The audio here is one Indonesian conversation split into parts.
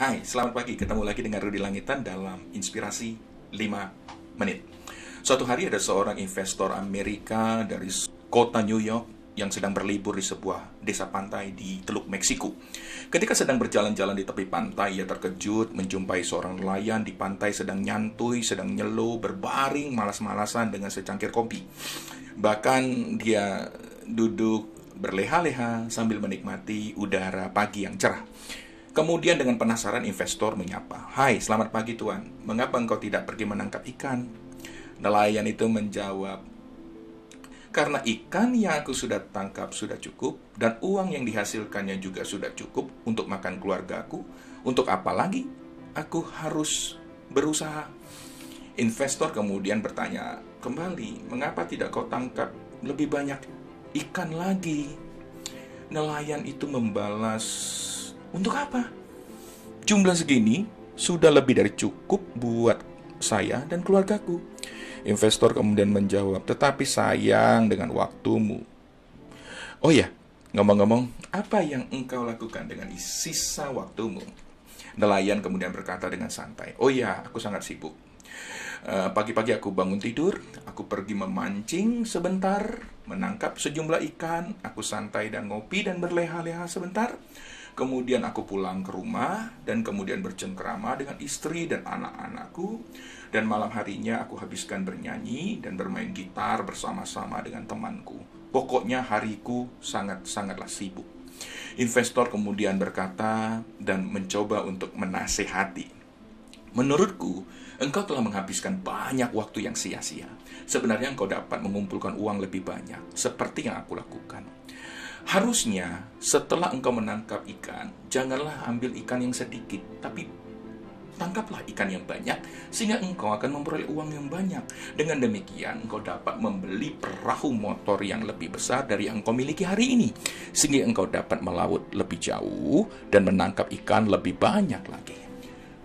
Hai, selamat pagi. Ketemu lagi dengan Rudi Langitan dalam Inspirasi 5 Menit. Suatu hari ada seorang investor Amerika dari kota New York yang sedang berlibur di sebuah desa pantai di Teluk Meksiko. Ketika sedang berjalan-jalan di tepi pantai, ia terkejut menjumpai seorang nelayan di pantai sedang nyantui, sedang nyeluh, berbaring malas-malasan dengan secangkir kopi. Bahkan dia duduk berleha-leha sambil menikmati udara pagi yang cerah. Kemudian dengan penasaran investor menyapa, "Hai, selamat pagi tuan. Mengapa engkau tidak pergi menangkap ikan?" Nelayan itu menjawab, "Karena ikan yang aku sudah tangkap sudah cukup, dan uang yang dihasilkannya juga sudah cukup untuk makan keluargaku. Untuk apa lagi aku harus berusaha?" Investor kemudian bertanya kembali, "Mengapa tidak kau tangkap lebih banyak ikan lagi?" Nelayan itu membalas, "Untuk apa? Jumlah segini sudah lebih dari cukup buat saya dan keluargaku." Investor kemudian menjawab, "Tetapi sayang dengan waktumu." "Oh ya, ngomong-ngomong, apa yang engkau lakukan dengan sisa waktumu?" Nelayan kemudian berkata dengan santai, "Oh ya, aku sangat sibuk. Pagi-pagi aku bangun tidur, aku pergi memancing sebentar, menangkap sejumlah ikan, aku santai dan ngopi dan berleha-leha sebentar. Kemudian aku pulang ke rumah dan kemudian bercengkrama dengan istri dan anak-anakku. Dan malam harinya aku habiskan bernyanyi dan bermain gitar bersama-sama dengan temanku. Pokoknya hariku sangat-sangatlah sibuk." Investor kemudian berkata dan mencoba untuk menasehati, "Menurutku, engkau telah menghabiskan banyak waktu yang sia-sia. Sebenarnya engkau dapat mengumpulkan uang lebih banyak, seperti yang aku lakukan. Harusnya, setelah engkau menangkap ikan, janganlah ambil ikan yang sedikit, tapi tangkaplah ikan yang banyak, sehingga engkau akan memperoleh uang yang banyak. Dengan demikian, engkau dapat membeli perahu motor yang lebih besar dari yang engkau miliki hari ini, sehingga engkau dapat melaut lebih jauh dan menangkap ikan lebih banyak lagi.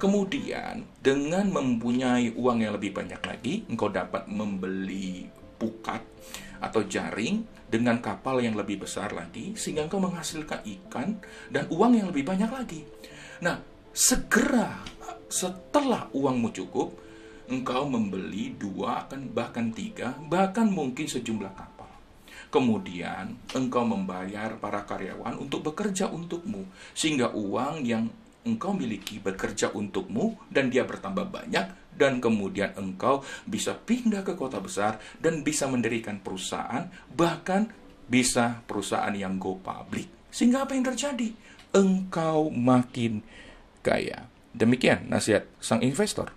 Kemudian, dengan mempunyai uang yang lebih banyak lagi, engkau dapat membeli pukat atau jaring dengan kapal yang lebih besar lagi, sehingga engkau menghasilkan ikan dan uang yang lebih banyak lagi. Nah, segera setelah uangmu cukup, engkau membeli 2, bahkan 3, bahkan mungkin sejumlah kapal. Kemudian, engkau membayar para karyawan untuk bekerja untukmu, sehingga uang yang engkau miliki bekerja untukmu dan dia bertambah banyak, dan kemudian engkau bisa pindah ke kota besar dan bisa mendirikan perusahaan, bahkan bisa perusahaan yang go public. Sehingga apa yang terjadi? Engkau makin kaya." Demikian nasihat sang investor.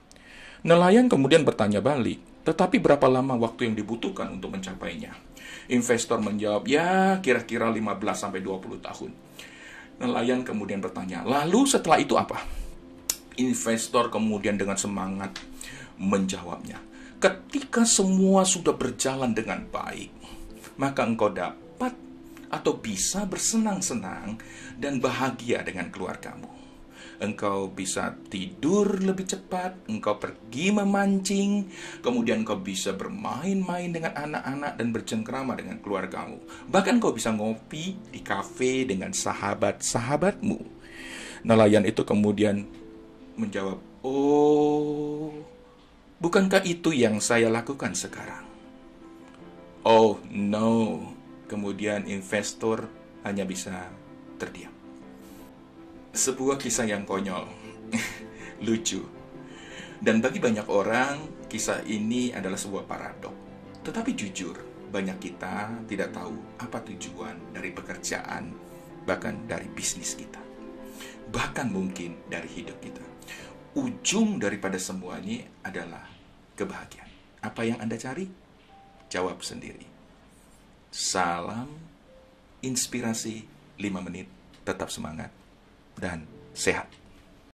Nelayan kemudian bertanya balik, "Tetapi berapa lama waktu yang dibutuhkan untuk mencapainya?" Investor menjawab, "Ya, kira-kira 15-20 tahun." Nelayan kemudian bertanya, "Lalu setelah itu apa?" Investor kemudian dengan semangat menjawabnya, "Ketika semua sudah berjalan dengan baik, maka engkau dapat atau bisa bersenang-senang dan bahagia dengan keluargamu. Engkau bisa tidur lebih cepat, engkau pergi memancing, kemudian engkau bisa bermain-main dengan anak-anak dan bercengkrama dengan keluargamu. Bahkan engkau bisa ngopi di kafe dengan sahabat-sahabatmu." Nelayan itu kemudian menjawab, "Oh, bukankah itu yang saya lakukan sekarang?" "Oh no." Kemudian investor hanya bisa terdiam. Sebuah kisah yang konyol, lucu. Dan bagi banyak orang, kisah ini adalah sebuah paradok. Tetapi jujur, banyak kita tidak tahu apa tujuan dari pekerjaan, bahkan dari bisnis kita. Bahkan mungkin dari hidup kita. Ujung daripada semuanya adalah kebahagiaan. Apa yang Anda cari? Jawab sendiri. Salam inspirasi 5 menit, tetap semangat dan sehat.